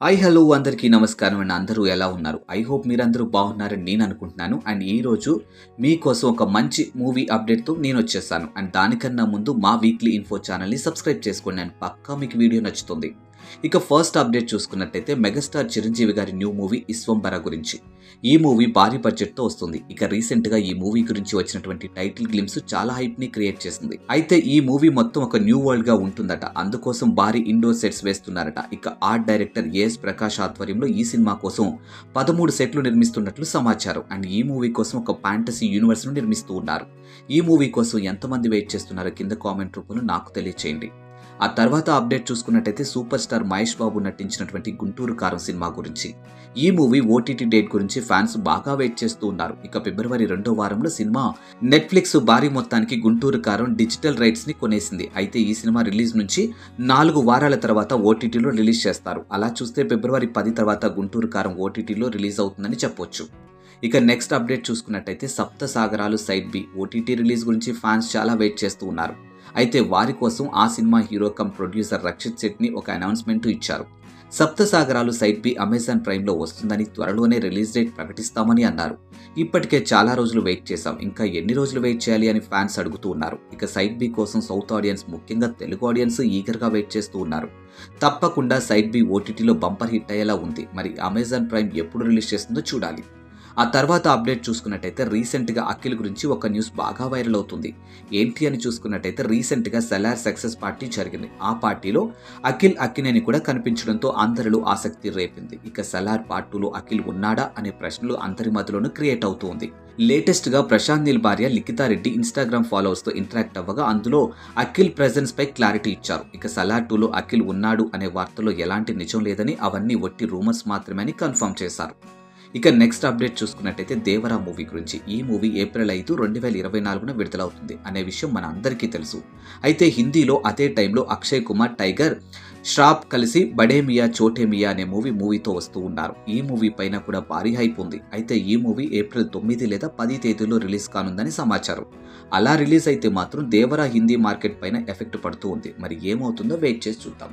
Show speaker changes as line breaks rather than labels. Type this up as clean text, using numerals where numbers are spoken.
Hello అందరికీ నమస్కారం అండి. అందరూ ఎలా ఉన్నారు? ఐ హోప్ మీరందరూ బాగున్నారని నేను అనుకుంటున్నాను. అండ్ ఈరోజు మీకోసం ఒక మంచి మూవీ అప్డేట్‌తో నేనొచ్చేసాను. అండ్ దానికన్నా ముందు మా వీక్లీ ఇన్ఫో ఛానల్‌ని సబ్స్క్రైబ్ చేసుకోండి. అండ్ పక్కా మీకు వీడియో నచ్చుతుంది. ఇక ఫస్ట్ అప్డేట్ చూసుకున్నట్టయితే మెగాస్టార్ చిరంజీవి గారి న్యూ మూవీ 'విశ్వంబర' గురించి. ఈ మూవీ భారీ బడ్జెట్‌తో వస్తుంది. ఇక రీసెంట్‌గా ఈ మూవీ గురించి వచ్చినటువంటి టైటిల్ గ్లిమ్స్ చాలా హైప్‌ని క్రియేట్ చేసింది. అయితే ఈ మూవీ మొత్తం ఒక న్యూ వరల్డ్‌గా ఉంటుందట. అందుకోసం భారీ ఇండోర్ సెట్స్ వేస్తున్నారట. ఇక ఆర్ట్ డైరెక్టర్ ఏఎస్ ప్రకాష్ ఆధ్వర్యంలో ఈ సినిమా కోసం 13 సెట్లు నిర్మిస్తున్నట్లు సమాచారం. అండ్ ఈ మూవీ కోసం ఒక ఫ్యాంటసీ యూనివర్స్‌ను నిర్మిస్తూ ఉన్నారు. ఈ మూవీ కోసం ఎంతమంది వెయిట్ చేస్తున్నారో కింద కామెంట్ రూపంలో నాకు తెలియచేయండి. ఆ తర్వాత అప్డేట్ చూసుకున్నట్టయితే సూపర్ స్టార్ మహేష్ బాబు నటించినటువంటి 'గుంటూరు కారం' సినిమా గురించి. ఈ మూవీ ఓటీటీ డేట్ గురించి ఫ్యాన్స్ బాగా వెయిట్ చేస్తూ ఉన్నారు. ఇక ఫిబ్రవరి 2వ వారంలో సినిమా నెట్‌ఫ్లిక్స్ భారీ మొత్తానికి 'గుంటూరు కారం' డిజిటల్ రైట్స్ ని కొనేసింది. అయితే ఈ సినిమా రిలీజ్ నుంచి 4 వారాల తర్వాత ఓటీటీలో రిలీజ్ చేస్తారు. అలా చూస్తే ఫిబ్రవరి 10 తర్వాత 'గుంటూరు కారం' ఓటీటీలో రిలీజ్ అవుతుందని చెప్పొచ్చు. ఇక నెక్స్ట్ అప్డేట్ చూసుకున్నట్టయితే 'Sapta Sagaralu side B' OTT release గురించి ఫ్యాన్స్ చాలా వెయిట్ చేస్తూ ఉన్నారు. అయితే వారి కోసం ఆ సినిమా హీరో కమ్ ప్రొడ్యూసర్ రక్షిత్ శెట్టిని ఒక అనౌన్స్మెంట్ ఇచ్చారు. 'Sapta Sagaralu side B' Amazon ప్రైమ్‌లో వస్తుందని, త్వరలోనే రిలీజ్ డేట్ ప్రకటిస్తామని అన్నారు. ఇప్పటికే చాలా రోజులు వెయిట్ చేశాం, ఇంకా ఎన్ని రోజులు వెయిట్ చేయాలి అని ఫ్యాన్స్ అడుగుతూ ఉన్నారు. ఇక సైడ్ బి కోసం సౌత్ ఆడియన్స్, ముఖ్యంగా తెలుగు ఆడియన్స్ ఈగర్‌గా వెయిట్ చేస్తూ ఉన్నారు. తప్పకుండా సైడ్ బి ఓటీటీలో బంపర్ హిట్ అయ్యేలా ఉంది. మరి అమెజాన్ ప్రైమ్ ఎప్పుడు రిలీజ్ చేస్తుందో చూడాలి. ఆ తర్వాత అప్డేట్ చూసుకున్నట్టయితే రీసెంట్‌గా అఖిల్ గురించి ఒక న్యూస్ బాగా వైరల్ అవుతుంది. ఏంటి అని చూసుకున్నట్టయితే రీసెంట్‌గా సెలార్ సక్సెస్ పార్టీ జరిగింది. ఆ పార్టీలో అఖిల్, అక్కినేని కూడా కనిపించడంతో అందరిలో ఆసక్తి రేపింది. ఇక సెలార్ పార్ట్ 2లో అఖిల్ ఉన్నాడా అనే ప్రశ్నలు అందరి మధ్యలోనూ క్రియేట్ అవుతూ ఉంది. లేటెస్ట్‌గా ప్రశాంత్ నీల్ భార్య లిఖితా రెడ్డి ఇన్‌స్టాగ్రామ్ ఫాలోవర్స్‌తో ఇంటరాక్ట్ అవ్వగా అందులో అఖిల్ ప్రెజెన్స్ పై క్లారిటీ ఇచ్చారు. ఇక సెలార్ 2లో అఖిల్ ఉన్నాడు అనే వార్తలో ఎలాంటి నిజం లేదని, అవన్నీ ఒట్టి రూమర్స్ మాత్రమే అని కన్ఫర్మ్ చేశారు. ఇక నెక్స్ట్ అప్డేట్ చూసుకున్నట్టయితే 'దేవరా' మూవీ గురించి. ఈ మూవీ ఏప్రిల్ 5, 2024న విడుదలవుతుంది అనే విషయం మన అందరికీ తెలుసు. అయితే హిందీలో అదే టైంలో అక్షయ్ కుమార్, టైగర్ ష్రాఫ్ కలిసి 'బడే మియా చోటే మియా' అనే మూవీతో వస్తూ ఉన్నారు. ఈ మూవీ పైన కూడా భారీ హైప్ ఉంది. అయితే ఈ మూవీ ఏప్రిల్ 9 లేదా 10 తేదీలో రిలీజ్ కానుందని సమాచారం. అలా రిలీజ్ అయితే మాత్రం 'దేవరా' హిందీ మార్కెట్ పైన ఎఫెక్ట్ పడుతూ ఉంది. మరి ఏమవుతుందో వెయిట్ చేసి చూద్దాం.